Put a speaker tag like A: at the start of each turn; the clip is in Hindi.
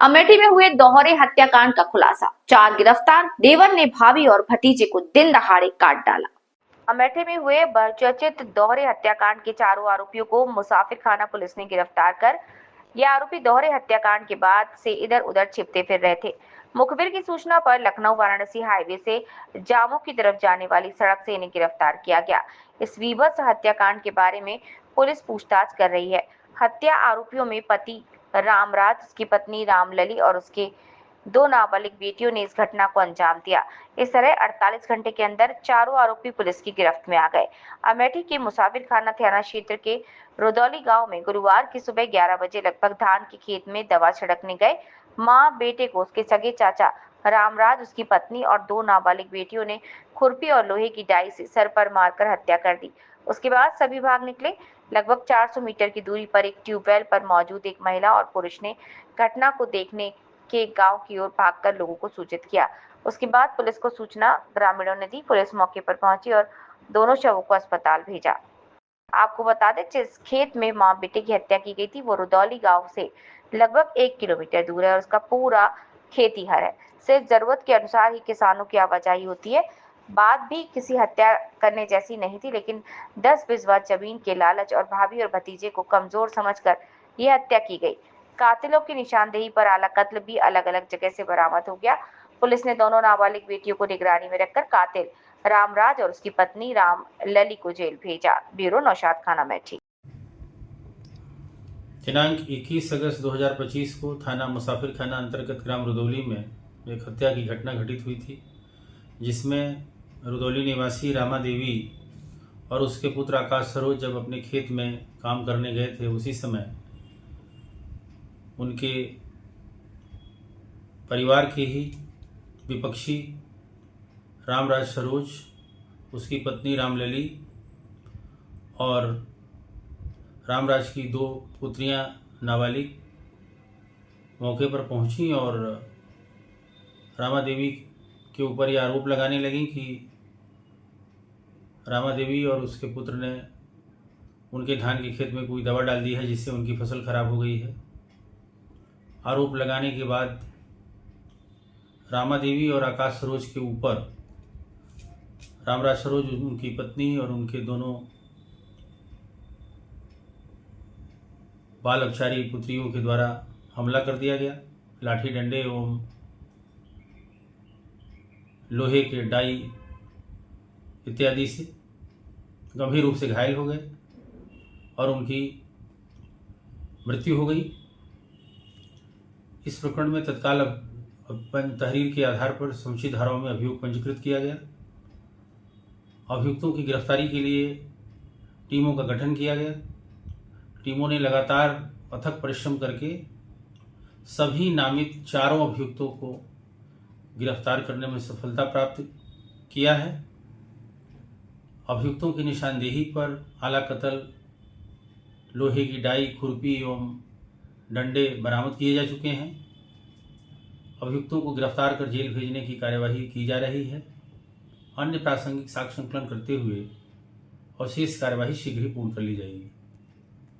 A: अमेठी में हुए दोहरे हत्याकांड का खुलासा, 4 गिरफ्तार, देवर ने भाभी और भतीजे को दिन दहाड़े काट डाला। अमेठी में हुए बहुचर्चित दोहरे हत्याकांड के चारों आरोपियों को मुसाफिर खाना पुलिस ने गिरफ्तार कर, ये आरोपी दोहरे हत्याकांड के बाद से इधर उधर छिपते फिर रहे थे। मुखबिर की सूचना पर लखनऊ वाराणसी हाईवे से जामू की तरफ जाने वाली सड़क से इन्हें गिरफ्तार किया गया। इस वीभत्स हत्याकांड के बारे में पुलिस पूछताछ कर रही है। हत्या आरोपियों में पति रामराज, उसकी पत्नी रामलली और उसके 2 नाबालिग बेटियों ने इस घटना को अंजाम दिया। इस तरह 48 घंटे के अंदर चारों आरोपी पुलिस की गिरफ्त में आ गए। अमेठी के मुसाफिर खाना थाना क्षेत्र के रुदौली गांव में गुरुवार की सुबह 11 बजे लगभग धान के खेत में दवा छिड़कने गए मां बेटे को उसके सगे चाचा रामराज, उसकी पत्नी और 2 नाबालिग बेटियों ने खुरपी और लोहे की डाई से सर पर मारकर हत्या कर दी। उसके बाद सभी भाग निकले। लगभग 400 मीटर की दूरी पर एक ट्यूबवेल पर मौजूद एक महिला और पुरुष ने घटना को देखने के गांव की ओर भागकर लोगों को सूचित किया। उसके बाद पुलिस को सूचना ग्रामीणों ने दी। पुलिस मौके पर पहुंची और दोनों शवों को अस्पताल भेजा। आपको बता दें, जिस खेत में मां बेटे की हत्या की गई थी वो रुदौली गांव से लगभग 1 किलोमीटर दूर है और उसका पूरा खेतीहर है। सिर्फ जरूरत के अनुसार ही किसानों की आवाजाही होती है। बात भी किसी हत्या करने जैसी नहीं थी, लेकिन 10 बिस्वा जमीन के लालच और भाभी और भतीजे को कमजोर समझकर यह हत्या की गई। कातिलों की निशानदेही पर आला कत्ल भी अलग अलग जगह से बरामद हो गया। पुलिस ने दोनों नाबालिग बेटियों को निगरानी में रखकर कातिल रामराज और उसकी पत्नी रामलली को जेल भेजा। ब्यूरो नौशाद खान अमेठी।
B: दिनांक 21 अगस्त 2025 को थाना मुसाफिर खाना अंतर्गत ग्राम रुदौली में एक हत्या की घटना घटित हुई थी, जिसमें रुदौली निवासी रामा देवी और उसके पुत्र आकाश सरोज जब अपने खेत में काम करने गए थे, उसी समय उनके परिवार के ही विपक्षी रामराज सरोज, उसकी पत्नी रामलली और रामराज की 2 पुत्रियां नाबालिग मौके पर पहुंची और रामा देवी के ऊपर ये आरोप लगाने लगी कि रामा देवी और उसके पुत्र ने उनके धान के खेत में कोई दवा डाल दी है, जिससे उनकी फसल खराब हो गई है। आरोप लगाने के बाद रामा देवी और आकाश सरोज के ऊपर रामराज सरोज, उनकी पत्नी और उनके दोनों बाल अपचारी पुत्रियों के द्वारा हमला कर दिया गया। लाठी डंडे एवं लोहे के डाई इत्यादि से गंभीर रूप से घायल हो गए और उनकी मृत्यु हो गई। इस प्रकरण में तत्काल तहरीर के आधार पर समुचित धाराओं में अभियोग पंजीकृत किया गया। अभियुक्तों की गिरफ्तारी के लिए टीमों का गठन किया गया। टीमों ने लगातार अथक परिश्रम करके सभी नामित चारों अभियुक्तों को गिरफ्तार करने में सफलता प्राप्त किया है। अभियुक्तों की निशानदेही पर आला कत्ल, लोहे की डाई, खुरपी एवं डंडे बरामद किए जा चुके हैं। अभियुक्तों को गिरफ्तार कर जेल भेजने की कार्यवाही की जा रही है। अन्य प्रासंगिक साक्ष्य संकलन करते हुए और शेष कार्यवाही शीघ्र ही पूर्ण कर ली जाएगी।